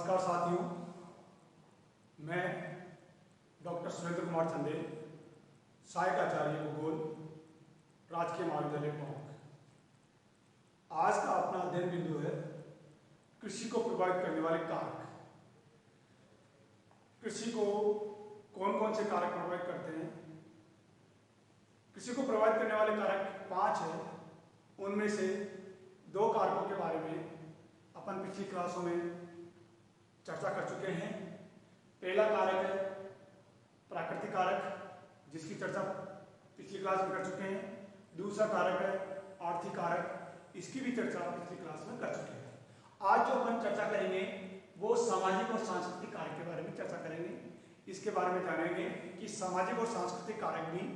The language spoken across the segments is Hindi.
नमस्कार साथियों, मैं डॉक्टर सुरेंद्र कुमार चंदेल, सहायक आचार्य भूगोल, राजकीय महाविद्यालय टोंक। आज का अपना अध्ययन बिंदु है कृषि को प्रभावित करने वाले कारक। कृषि को कौन कौन से कारक प्रभावित करते हैं? कृषि को प्रभावित करने वाले कारक 5 हैं। उनमें से 2 कारकों के बारे में अपन पिछली क्लासों में चर्चा कर चुके हैं। पहला कारक है प्राकृतिक कारक, जिसकी चर्चा पिछली क्लास में कर चुके हैं। दूसरा कारक है आर्थिक कारक, इसकी भी चर्चा पिछली क्लास में कर चुके हैं। आज जो अपन चर्चा करेंगे वो सामाजिक और सांस्कृतिक कारक के बारे में चर्चा करेंगे। इसके बारे में जानेंगे कि सामाजिक और सांस्कृतिक कारक भी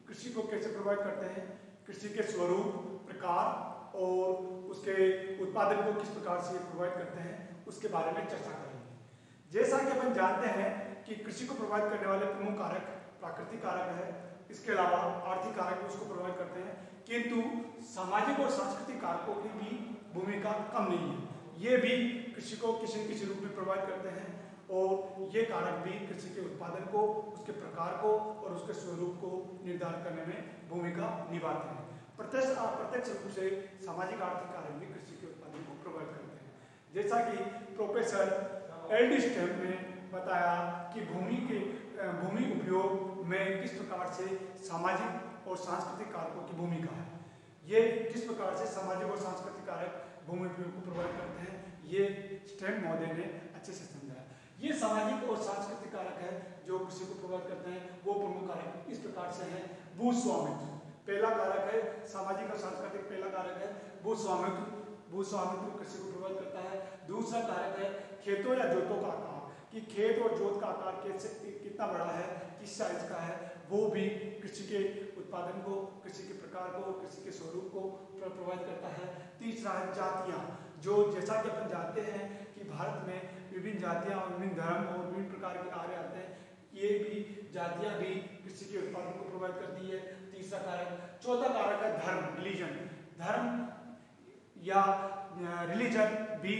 कृषि को कैसे प्रभावित करते हैं, कृषि के स्वरूप, प्रकार और उसके उत्पादन को किस प्रकार से प्रभावित करते हैं, उसके बारे में चर्चा करेंगे। जैसा कि अपन जानते हैं कि कृषि को प्रभावित करने वाले प्रमुख कारक प्राकृतिक कारक है, इसके अलावा आर्थिक कारक भी उसको प्रभावित करते हैं, किंतु सामाजिक और सांस्कृतिक कारकों की भी भूमिका कम नहीं है। ये भी कृषि को किसी न किसी रूप में प्रभावित करते हैं और ये कारक भी कृषि के उत्पादन को, उसके प्रकार को और उसके स्वरूप को निर्धारित करने में भूमिका निभाते हैं। प्रत्यक्ष अप्रत्यक्ष रूप से सामाजिक आर्थिक कारक भी कृषि के उत्पादन को प्रभावित करते हैं। जैसा कि प्रोफेसर एल.डी. स्टैम्प ने बताया कि भूमि उपयोग में किस प्रकार से सामाजिक और सांस्कृतिक कारकों की भूमिका है। ये किस प्रकार से सामाजिक और सांस्कृतिक कारक भूमि उपयोग को प्रभावित करते हैं, ये स्टैम्प महोदय ने अच्छे से समझाया। ये सामाजिक और सांस्कृतिक कारक है जो कृषि को प्रभावित करते हैं। वो प्रमुख कारक इस प्रकार से हैं। भूस्वामित्व पहला कारक है, सामाजिक और सांस्कृतिक पहला कारक है भूस्वामित्व। भूस्वामित्व कृषि को प्रभावित करता है। दूसरा कारक है खेतों या जोतों का आकार, कि खेत और जोत का आकार कैसे कितना बड़ा है, किस साइज का है, वो भी कृषि के उत्पादन को, कृषि के प्रकार को, कृषि के स्वरूप को प्रभावित करता है। तीसरा है जातियाँ, जो जैसा कि अपन जानते हैं कि भारत में विभिन्न जातियाँ और विभिन्न धर्म और विभिन्न प्रकार के आर्य आते हैं, ये भी जातियाँ भी कृषि के उत्पादन को प्रभावित करती है। तीसरा कारक। चौथा कारक है धर्म, रिलीजन। धर्म या रिलीजन भी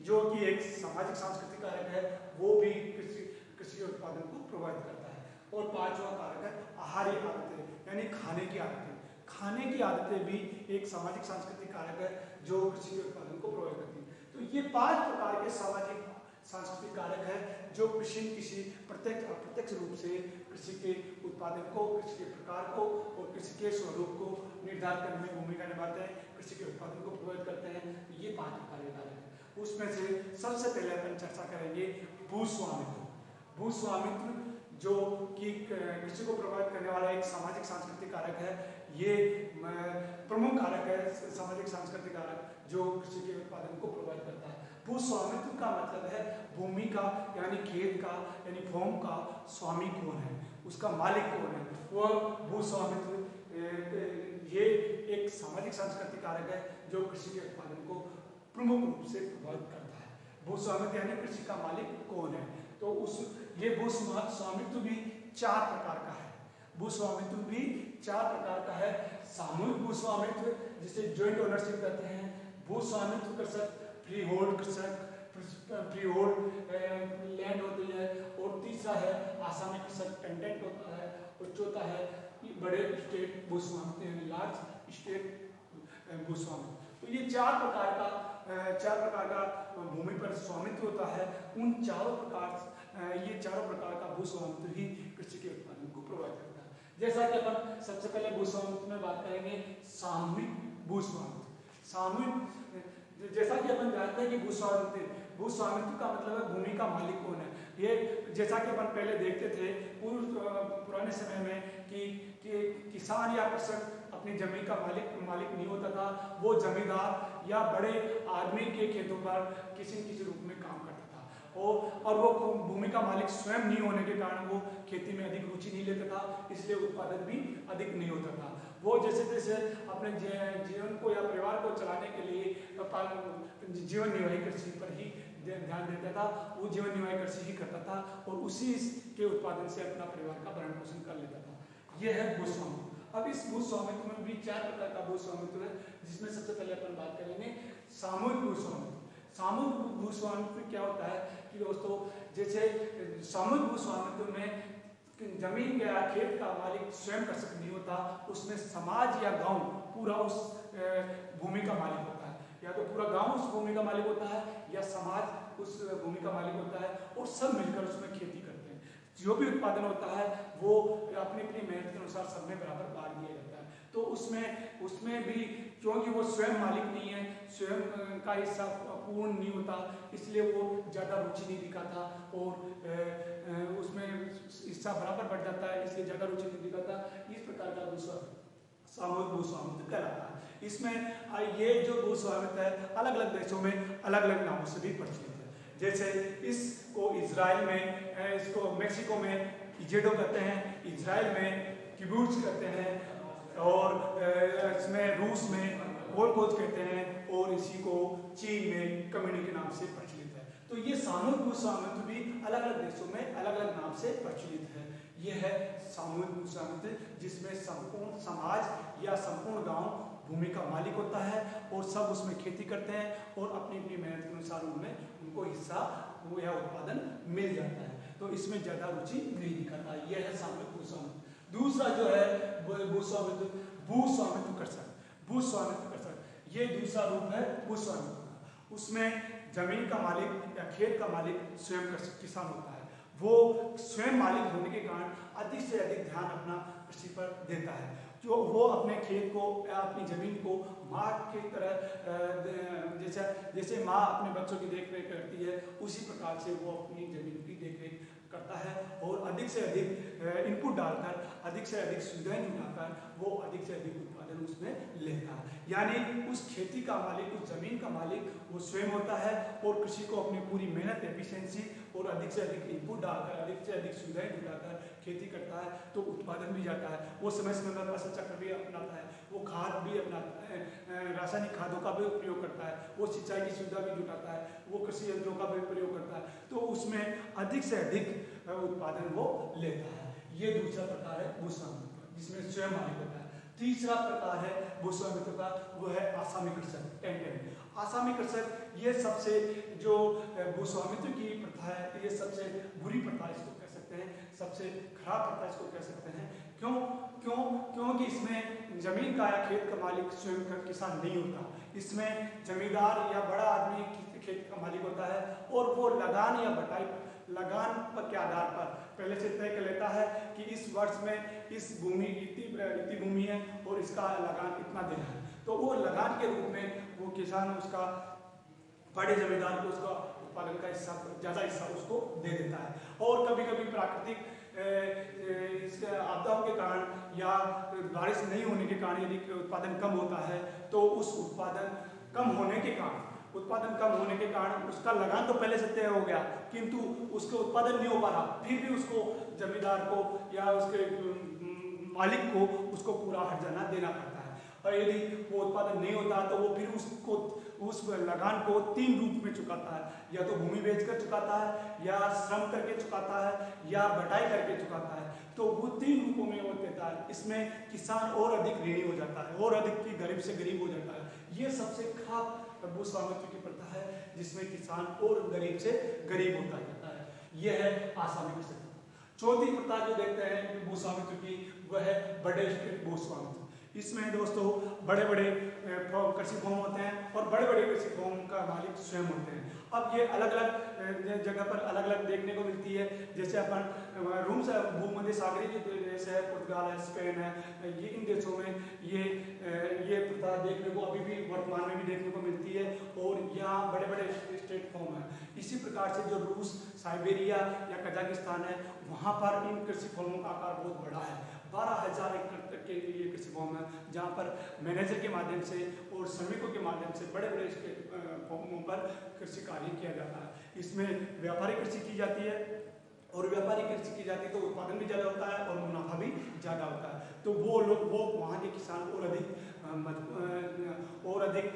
जो कि एक सामाजिक सांस्कृतिक कारक है, वो भी कृषि के उत्पादन को प्रभावित करता है। और 5वां कारक है आहार्य आदतें, यानी खाने की आदतें। खाने की आदतें भी एक सामाजिक सांस्कृतिक कारक है जो कृषि के उत्पादन को प्रभावित करती है। तो ये 5 प्रकार के सामाजिक सांस्कृतिक कारक है जो किसी प्रत्यक्ष अप्रत्यक्ष रूप से कृषि के उत्पादन को, कृषि के प्रकार को और कृषि के स्वरूप को निर्धारित करने में भूमिका निभाते हैं, कृषि के उत्पादन को प्रभावित करते हैं। तो ये 5 प्रकार के कारक है। उसमें से सबसे पहले अपन चर्चा करेंगे भूस्वामित्व। भूस्वामित्व जो कि कृषि को प्रभावित करने वाला एक सामाजिक सांस्कृतिक कारक है। ये प्रमुख कारक है, सामाजिक सांस्कृतिक कारक जो कृषि के उत्पादन को प्रभावित करता है। भूस्वामित्व का मतलब है भूमि का, यानी खेत का, यानी फॉर्म का स्वामी कौन है, उसका मालिक कौन है, वह भूस्वामित्व ये एक सामाजिक सांस्कृतिक कारक है जो कृषि के उत्पादन को प्रमुख रूप से प्रभावित करता है। भूस्वामित्व यानी कृषि का मालिक कौन है। तो ये भूस्वामित्व भी 4 प्रकार का है। भूस्वामित्व भी 4 प्रकार का है। सामूहिक भूस्वामित्व, जिसे जॉइंट ओनरशिप कहते हैं। भूस्वामित्व कृषक, फ्री होल्ड कृषक, फ्री होल्ड लैंड होती है। और तीसरा है आसामी कृषक, टेंडेंट होता है। और चौथा है बड़े स्टेट भूस्वामित्व, यानी लार्ज स्टेट भूस्वामित्व। तो ये 4 प्रकार का भूमि पर स्वामित्व होता है। उन ये चारों प्रकार का भूस्वामित्व ही कृषि के उत्पादन को प्रभावित करता है। जैसा कि अपन सबसे पहले भूस्वामित्व में बात करेंगे सामूहिक भूस्वामित्व। सामूहिक, जैसा कि अपन जानते हैं कि भूस्वामित्व का मतलब है भूमि का मालिक कौन है। ये जैसा कि अपन पहले देखते थे पुराने समय में कि किसान या कृषक अपनी जमीन का मालिक नहीं होता था। वो जमींदार या बड़े आदमी के खेतों पर किसी न किसी रूप में काम करता था और वो भूमि का मालिक स्वयं नहीं होने के कारण वो खेती में अधिक रुचि नहीं लेता था, इसलिए उत्पादन भी अधिक नहीं होता था। वो जैसे जैसे अपने जीवन को या परिवार को चलाने के लिए जीवन निर्वाही कृषि पर ही ध्यान देता था। वो जीवन निर्वाही कृषि ही करता था और उसी के उत्पादन से अपना परिवार का भरण पोषण कर लेता था। यह है भूस्वामित्व। अब इस भूस्वामित्व में भी 4 प्रकार का भूस्वामित्व है, जिसमें सबसे पहले अपन बात करेंगे सामूहिक भूस्वामित्व। सामूहिक भूस्वामित्व क्या होता है कि दोस्तों जैसे सामूहिक भूस्वामित्व में जमीन या खेत का मालिक स्वयं का शक नहीं होता, उसमें समाज या गांव पूरा उस भूमि का मालिक होता है, या तो पूरा गांव उस भूमि का मालिक होता है या समाज उस भूमि का मालिक होता है, और सब मिलकर उसमें खेती करते हैं। जो भी उत्पादन होता है वो अपनी अपनी मेहनत के अनुसार सब में बराबर बांट दिया जाता है। तो उसमें भी क्योंकि वो स्वयं मालिक नहीं है, स्वयं का हिस्सा पूर्ण नहीं होता, इसलिए वो ज़्यादा रुचि नहीं दिखाता और उसमें हिस्सा बराबर बढ़ जाता है, इसलिए ज़्यादा रुचि नहीं दिखाता। इस प्रकार का सामूहिक भूस्वामित्व कहलाता है। इसमें ये जो भूस्वामित्व है अलग अलग देशों में अलग अलग नामों से भी प्रचलित है। जैसे इसको इजराइल में, इसको मेक्सिको में इजेडो कहते हैं, इजराइल में किबुट्ज कहते हैं, और इसमें रूस में कोलकोज कहते हैं, और इसी को चीन में कम्युनिटी के नाम से प्रचलित है। तो ये सामूहिक भूस्वामित्व भी अलग अलग देशों में अलग अलग नाम से प्रचलित है। यह है सामूहिक भूस्वामित्व, जिसमें संपूर्ण समाज या संपूर्ण गांव भूमि का मालिक होता है और सब उसमें खेती करते हैं और अपनी अपनी मेहनत के अनुसार उनको हिस्सा या उत्पादन मिल जाता है। तो इसमें ज्यादा रुचि नहीं दिखाता। यह है सामूहिक भूस्वामित्व। दूसरा जो है भूस्वामित्व कृषक, भूस्वामित्व कृषक ये दूसरा रूप है भूस्वामित्व का। उसमें जमीन का मालिक या खेत का मालिक स्वयं किसान होता है। वो स्वयं मालिक होने के कारण अधिक से अधिक ध्यान अपना कृषि पर देता है। जो वो अपने खेत को या अपनी जमीन को माँ की तरह, जैसे माँ अपने बच्चों की देखरेख करती है, उसी प्रकार से वो अपनी जमीन की देखरेख करता है और अधिक से अधिक इनपुट डालकर, अधिक से अधिक सुविधाएं जुटाकर वो अधिक से अधिक उत्पादन उसमें लेता है। यानी उस खेती का मालिक, उस जमीन का मालिक वो स्वयं होता है और कृषि को अपनी पूरी मेहनत, एफिशिएंसी और अधिक से अधिक इनपुट डालकर, अधिक से अधिक सुविधाएं जुटाकर खेती करता है, तो उत्पादन भी जाता है। वो समय समय पर फसल चक्र भी अपनाता है, वो खाद भी अपनाता है, रासायनिक खादों का भी प्रयोग करता है, वो सिंचाई की सुविधा भी जुटाता है, वो कृषि यंत्रों का भी प्रयोग करता है, तो उसमें अधिक से अधिक उत्पादन वो लेता है। ये दूसरा प्रकार है भूस्वामित्व, जिसमें स्वयं मालिक होता है। तीसरा प्रकार है भूस्वामित्व का, वो है आसामी कृषक, टेंडेंट। आसामी कृषक ये सबसे जो भूस्वामित्व की प्रथा है, ये सबसे बुरी प्रथा इसको कह सकते हैं, सबसे खराब प्रथा इसको कह सकते हैं। क्योंकि इसमें जमीन का या खेत का मालिक स्वयं का किसान नहीं होता। इसमें जमींदार या बड़ा आदमी खेत का मालिक होता है और वो लगान या बटाई लगान पर के आधार पर पहले से तय कर लेता है कि इस वर्ष में इस भूमि इतनी भूमि है और इसका लगान इतना देना है। तो वो लगान के रूप में वो किसान उसका बड़े जमींदार को उसका उत्पादन का हिस्सा, ज़्यादा हिस्सा उसको दे देता है। और कभी कभी प्राकृतिक आपदाओं के कारण या बारिश नहीं होने के कारण यदि उत्पादन कम होता है, तो उस उत्पादन कम होने के कारण उसका लगान तो पहले से तय हो गया, किंतु उसके उत्पादन नहीं हो पा रहा, फिर भी उसको जमींदार को या उसके मालिक को उसको पूरा हर्जाना देना पड़ता है। और यदि वो उत्पादन नहीं होता तो वो फिर उस लगान को 3 रूप में चुकाता है, या तो भूमि बेचकर चुकाता है, या श्रम करके चुकाता है, या बटाई करके चुकाता है। तो वो 3 रूपों में वो देता है। इसमें किसान और अधिक ऋणी हो जाता है और अधिक की गरीब से गरीब हो जाता है। ये सबसे खराब भूस्वामित्व की प्रथा है, जिसमें किसान और गरीब से गरीब होता जाता है। यह है आसामी कृषक। चौथी प्रथा जो देखते हैं भूस्वामित्व की, वह है बड़े भूस्वामित्व। इसमें दोस्तों बड़े बड़े कृषि भूमि होते हैं और बड़े बड़े कृषि भूमि का मालिक स्वयं होते हैं। अब ये अलग अलग जगह पर अलग अलग देखने को मिलती है। जैसे अपन रूम से भूमध्य सागरीय जो देश है, पुर्तगाल है, स्पेन है, ये इन देशों में ये प्रथा देखने को अभी भी वर्तमान में भी देखने को मिलती है और यहाँ बड़े बड़े स्टेट फॉर्म है। इसी प्रकार से जो रूस, साइबेरिया या कजाकिस्तान है, वहाँ पर इन कृषि फॉर्मों का आकार बहुत बड़ा है। 12,000 एकड़ तक के ये कृषि फॉर्म है, जहाँ पर मैनेजर के माध्यम से और श्रमिकों के माध्यम से बड़े बड़े फॉर्मों पर कृषि कार्य किया जाता है। इसमें व्यापारिक कृषि की जाती है और व्यापारिक कृषि की जाती है तो उत्पादन भी ज़्यादा होता है और मुनाफा भी ज़्यादा होता है। तो वो वहाँ के किसान और अधिक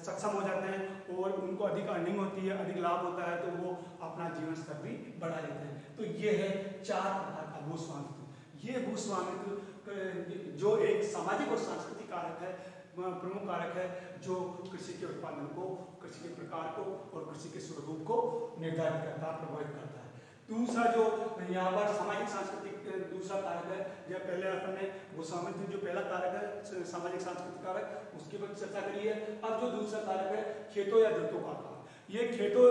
सक्षम हो जाते हैं और उनको अधिक अर्निंग होती है, अधिक लाभ होता है, तो वो अपना जीवन स्तर भी बढ़ा लेते हैं। तो ये है 4 प्रकार का भूस्वामित्व। ये भूस्वामित्व जो एक सामाजिक और सांस्कृतिक कारक है, प्रमुख कारक है जो कृषि के उत्पादन को, कृषि के प्रकार को और कृषि के स्वरूप को निर्धारित करता है, प्रभावित करता है। दूसरा जो यहाँ पर सामाजिक सांस्कृतिक दूसरा कारक है, जब पहले अपन ने भूस्वामित्व जो पहला कारक है सामाजिक सांस्कृतिक कारक उसके पर चर्चा करी है। अब जो दूसरा कारक है खेतों या जोतों का आकार, ये खेतों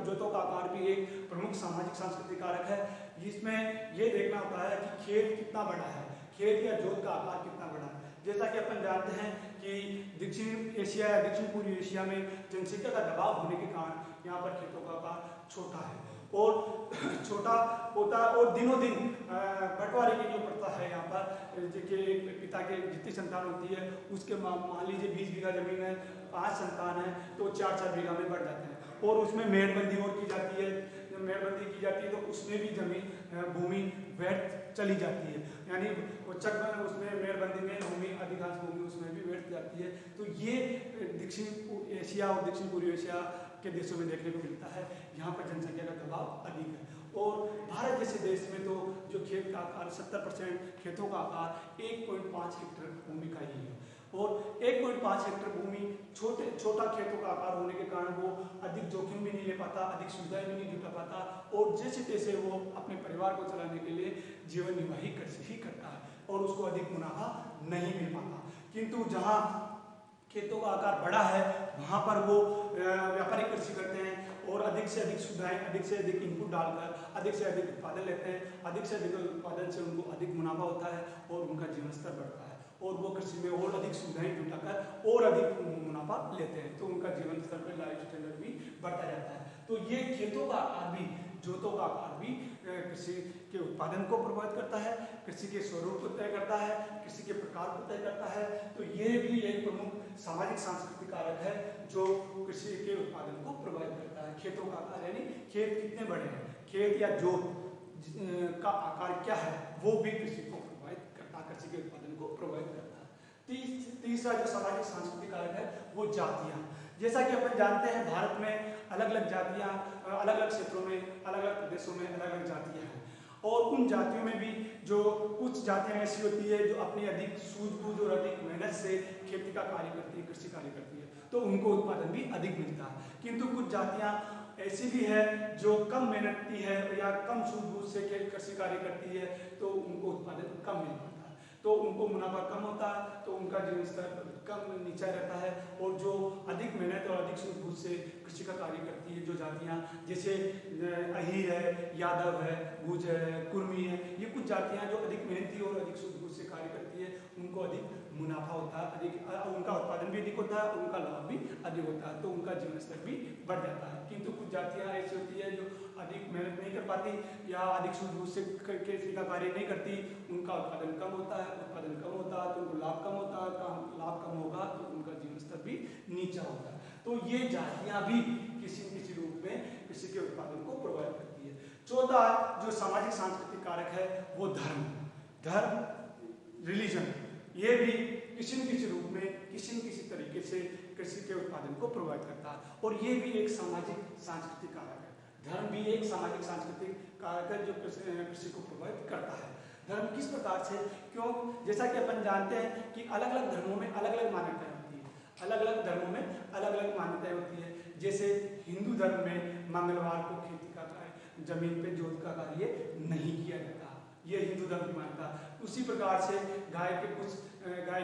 जोतों का आकार भी एक प्रमुख सामाजिक सांस्कृतिक कारक है, जिसमें ये देखना होता है कि खेत कितना बड़ा है, खेत या जोत का आकार कितना बड़ा है। जैसा कि अपन जानते हैं कि दक्षिण एशिया या दक्षिण पूर्वी एशिया में जनसंख्या का दबाव होने के कारण यहाँ पर खेतों का आकार छोटा है और छोटा होता है और दिनों दिन बंटवारे की जो प्रथा है यहाँ पर कि पिता के जितनी संतान होती है उसके मान लीजिए 20 बीघा जमीन है, 5 संतान है तो 4-4 बीघा में बढ़ जाते हैं और उसमें मेहरबंदी और की जाती है। जब मेहरबंदी की जाती है तो उसमें भी जमीन भूमि व्यर्थ चली जाती है, यानी उसमें मेहरबंदी में भूमि अधिकांश भूमि उसमें भी व्यर्थ जाती है। तो ये दक्षिण एशिया और दक्षिण पूर्वी एशिया के देशों में देखने को मिलता है, यहाँ पर जनसंख्या का दबाव अधिक है। और भारत जैसे देश में तो जो खेत का आकार 70% खेतों का आकार 1.5 हेक्टेयर भूमि का ही है और 1.5 हेक्टेयर भूमि छोटा खेतों का आकार होने के कारण वो अधिक जोखिम भी नहीं ले पाता, अधिक सुविधाएं भी नहीं जुटा पाता और जैसे तैसे वो अपने परिवार को चलाने के लिए जीवन निर्वाह ही करता है और उसको अधिक मुनाफा नहीं मिल पाता। किंतु जहाँ खेतों का आकार बड़ा है वहाँ पर वो व्यापारिक कृषि करते हैं और अधिक से अधिक सुविधाएं, अधिक से अधिक इनपुट डालकर अधिक से अधिक उत्पादन लेते हैं, अधिक से अधिक उत्पादन से उनको अधिक मुनाफा होता है और उनका जीवन स्तर बढ़ता है और वो कृषि में और अधिक सुविधाएं जुटाकर और अधिक मुनाफा लेते हैं तो उनका जीवन स्तर पर लाइफ स्टैंडर्ड भी बढ़ता जाता है। तो ये खेतों का आकार भी, जोतों का आकार भी कृषि के उत्पादन को प्रभावित करता है, कृषि के स्वरूप को तय करता है, कृषि के प्रकार को तय करता है। तो ये भी एक प्रमुख सामाजिक सांस्कृतिक कारक है जो कृषि के उत्पादन को प्रभावित करता है। खेतों का आकार यानी खेत कितने बड़े हैं, खेत या जोत का आकार क्या है, वो भी कृषि को प्रभावित करता है, कृषि के उत्पादन को प्रभावित करता है। तीसरा जो सामाजिक सांस्कृतिक कारक है वो जातियाँ। जैसा कि अपन जानते हैं भारत में अलग अलग जातियाँ, अलग अलग क्षेत्रों में, अलग अलग प्रदेशों में अलग अलग जातियाँ हैं और उन जातियों में भी जो कुछ जातियाँ ऐसी होती है जो अपनी अधिक सूझबूझ और अधिक मेहनत से खेती का कार्य करती है, कृषि कार्य करती है तो उनको उत्पादन भी अधिक मिलता है। किंतु कुछ जातियाँ ऐसी भी है जो कम मेहनती है या कम सूझबूझ से कृषि कार्य करती है तो उनको उत्पादन कम मिल पाता है, तो उनको मुनाफा कम होता है, तो उनका जीवन स्तर कम नीचा रहता है। और जो अधिक मेहनत और अधिक सूझबूझ से कृषि का कार्य करती है जो जातियाँ, जैसे अहीर है, यादव है, गुर्जर है, कुर्मी है, ये कुछ जातियाँ जो अधिक मेहनती और अधिक सूझबूझ से कार्य करती है उनको अधिक मुनाफा होता है, अधिक उनका उत्पादन भी अधिक होता है, उनका लाभ भी अधिक होता है, तो उनका जीवन स्तर भी बढ़ जाता है। किंतु कुछ जातियाँ ऐसी होती है जो अधिक मेहनत नहीं कर पाती या अधिक सूझबूझ से कृषि का कार्य नहीं करती, उनका उत्पादन कम होता है, उत्पादन कम होता है तो उनको लाभ कम होता है, लाभ कम होगा तो उनका जीवन स्तर भी नीचा होता है। तो ये जातियाँ भी किसी न किसी रूप में कृषि के उत्पादन को प्रभावित करती है। चौथा जो सामाजिक सांस्कृतिक कारक है वो धर्म रिलीजन, ये भी किसी न किसी रूप में किसी न किसी तरीके से कृषि के उत्पादन को प्रभावित करता है और ये भी एक सामाजिक सांस्कृतिक कारक है। धर्म भी एक सामाजिक सांस्कृतिक कारक है जो कृषि को प्रभावित करता है। धर्म किस प्रकार से, क्यों, जैसा कि अपन जानते हैं कि अलग अलग धर्मों में अलग अलग मान्यताएं होती है, अलग अलग धर्मों में अलग अलग मान्यताएं होती है। जैसे हिंदू धर्म में मंगलवार को खेती का कार्य, जमीन पे जोत का कार्य नहीं किया जाता, ये हिंदू धर्म की मान्यता। उसी प्रकार से गाय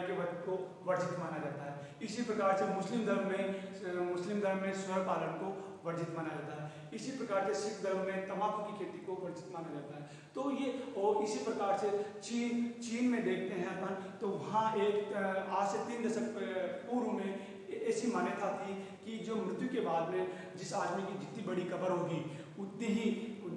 के वध को वर्जित माना जाता है। इसी प्रकार से मुस्लिम धर्म में स्वर्ण पालन को वर्जित माना जाता है। इसी प्रकार से सिख धर्म में तंबाकू की खेती को वर्जित माना जाता है। तो ये और इसी प्रकार से चीन में देखते हैं अपन तो वहाँ एक आज से 3 दशक पूर्व में ऐसी मान्यता थी कि जो मृत्यु के बाद में जिस आदमी की जितनी बड़ी कब्र होगी उतनी ही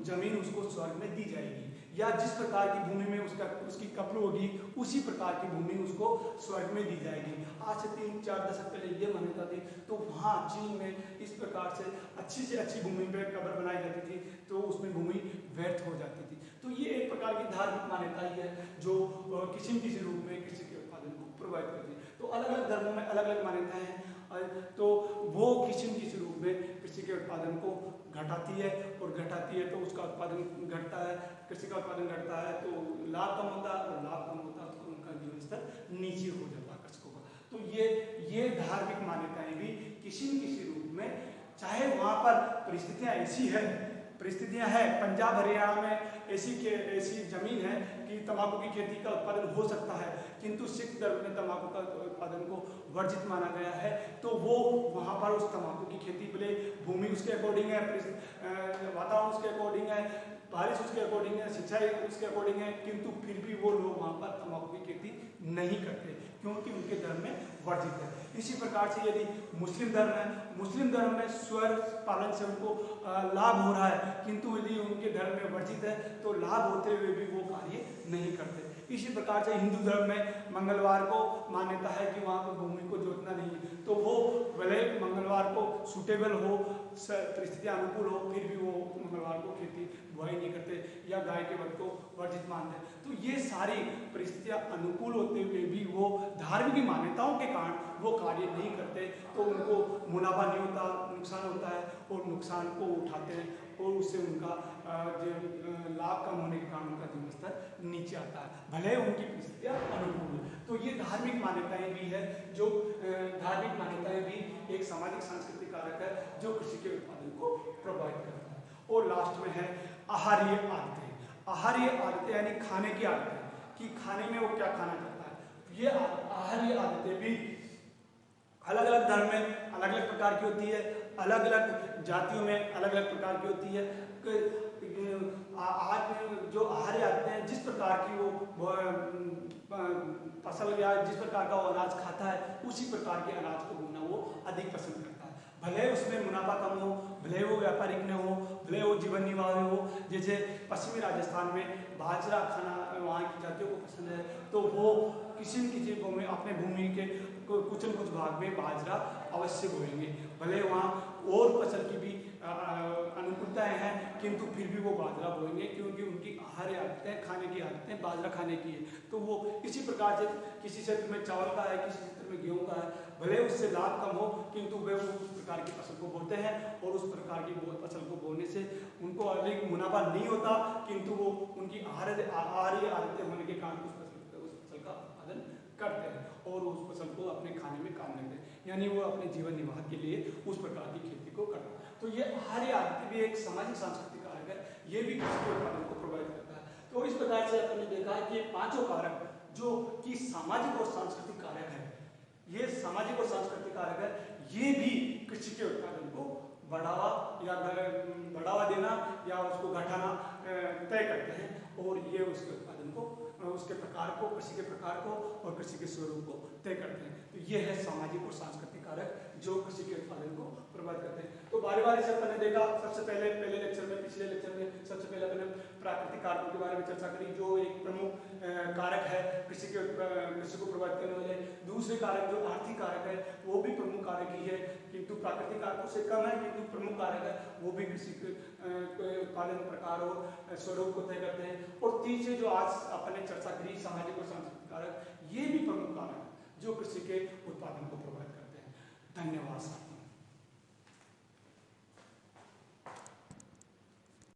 जमीन उसको स्वर्ग में दी जाएगी, या जिस प्रकार की भूमि में उसकी कब्र होगी उसी प्रकार की भूमि उसको स्वर्ग में दी जाएगी। आज से 3-4 दशक पहले ये मान्यता थी। तो वहाँ चीन में इस प्रकार से अच्छी भूमि पर कब्र बनाई जाती थी तो उसमें भूमि व्यर्थ हो जाती थी। तो ये एक प्रकार की धार्मिक मान्यता ही है जो किसी न किसी रूप में कृषि के उत्पादन को प्रभावित करती है। तो अलग अलग धर्मों में अलग अलग मान्यताएं हैं तो वो किसी न किसी रूप में कृषि के उत्पादन को घटाती है और घटाती है तो उसका उत्पादन घटता है, कृषि का उत्पादन घटता है तो लाभ कम होता है और लाभ कम होता है तो उनका जीवन स्तर नीचे हो जाता है कृषकों का। तो ये धार्मिक मान्यताएं भी किसी न किसी रूप में, चाहे वहां पर परिस्थितियां है पंजाब हरियाणा में ऐसी जमीन है कि तंबाकू की खेती का उत्पादन हो सकता है, किंतु सिख धर्म में तंबाकू का उत्पादन को वर्जित माना गया है, तो वो वहाँ पर उस तंबाकू की खेती भले भूमि उसके अकॉर्डिंग है, वातावरण उसके अकॉर्डिंग है, बारिश उसके अकॉर्डिंग है, सिंचाई उसके अकॉर्डिंग है, किंतु फिर भी वो लोग वहाँ पर तंबाकू की खेती नहीं करते क्योंकि उनके धर्म में वर्जित है। इसी प्रकार से यदि मुस्लिम धर्म है, मुस्लिम धर्म में स्वर पालन से उनको लाभ हो रहा है, किंतु यदि उनके धर्म में वर्जित है तो लाभ होते हुए भी वो कार्य नहीं करते। इसी प्रकार से हिंदू धर्म में मंगलवार को मान्यता है कि वहाँ पर भूमि को जोतना नहीं है, तो वो भले मंगलवार को सूटेबल हो, परिस्थितियाँ अनुकूल हो, फिर भी वो मंगलवार को खेती बुआई नहीं करते या गाय के वध को वर्जित मानते हैं। तो ये सारी परिस्थितियाँ अनुकूल होते हुए भी वो धार्मिक मान्यताओं के कारण वो कार्य नहीं करते, तो उनको मुनाफा नहीं होता, नुकसान होता है, और नुकसान को उठाते हैं और उससे उनका जो लाभ कम होने के कारण उनका जीवन स्तर नीचे आता है, भले उनकी परिस्थितियाँ अनुकूल है। तो ये धार्मिक मान्यताएं भी है, जो धार्मिक मान्यताएं भी एक सामाजिक सांस्कृतिक कारक है जो कृषि के उत्पादन को प्रभावित करता है। और लास्ट में है आहारीय आदतें। आहारीय आदतें यानी खाने की आदतें, कि खाने में वो क्या खाना चाहता है। ये आहारीय आदतें भी अलग अलग धर्म में अलग अलग प्रकार की होती है, अलग अलग जातियों में अलग अलग प्रकार की होती है। आज जो आहार्य आदतें हैं, जिस प्रकार की वो फसल या जिस प्रकार का वो अनाज खाता है, उसी प्रकार के अनाज को बोना वो अधिक पसंद करता है, भले उसमें मुनाफा कम हो, भले वो व्यापारिक न हो, भले वो जीवन निर्वाह हो। जैसे पश्चिमी राजस्थान में बाजरा खाना वहाँ की जातियों को पसंद है, तो वो किसी न किसी भूमि अपने भूमि के कुछ न कुछ भाग में बाजरा अवश्य बोएंगे, भले वहाँ और फसल की भी अनुकूलताएं हैं, किंतु फिर भी वो बाजरा बोएंगे क्योंकि उनकी आहार्य आदतें, खाने की आदतें बाजरा खाने की है। तो वो इसी प्रकार से किसी क्षेत्र में चावल का है, किसी क्षेत्र में गेहूं का है, भले उससे लाभ कम हो, किंतु वे उस प्रकार की फसल को बोते हैं और उस प्रकार की फसल को बोने से उनको अधिक मुनाफा नहीं होता, किंतु वो उनकी आहार्य आदतें होने के कारण उस फसल का उत्पादन करते हैं और उस फसल को अपने खाने में काम लेते हैं, यानी वो अपने जीवन निर्वाह के लिए उस प्रकार की खेती को करते हैं। तो ये आहार्य आदतें भी एक सामाजिक सांस्कृतिक कारक है, ये भी कृषि के उत्पादन को प्रभावित करता है। तो इस प्रकार से आपने देखा है कि ये पांचों कारक जो कि सामाजिक और सांस्कृतिक कारक है, ये सामाजिक और सांस्कृतिक कारक है, ये भी कृषि के उत्पादन को बढ़ावा देना या उसको घटाना तय करते हैं, और ये उसके उत्पादन को, उसके प्रकार को, कृषि के प्रकार को और कृषि के स्वरूप को तय करते हैं। तो ये है सामाजिक और सांस्कृतिक कारक जो कृषि के उत्पादन को प्रभावित करते हैं। तो बारी बारी से अपने देखा, सबसे पहले लेक्चर में, पिछले लेक्चर में सबसे पहले अपने प्राकृतिक कारकों के बारे में चर्चा करी, जो एक प्रमुख कारक है कृषि को प्रभावित करने वाले। दूसरे कारक जो आर्थिक कारक है वो भी प्रमुख कारक ही है, किंतु प्राकृतिक कारकों से कम है, किंतु प्रमुख कारक है, वो भी कृषि के उत्पादन प्रकार और स्वरूप को तय करते हैं। और तीसरे जो आज अपने चर्चा करी सामाजिक और सांस्कृतिक कारक, ये भी प्रमुख कारक जो कृषि के उत्पादन को प्रभावित करते हैं। धन्यवाद सर।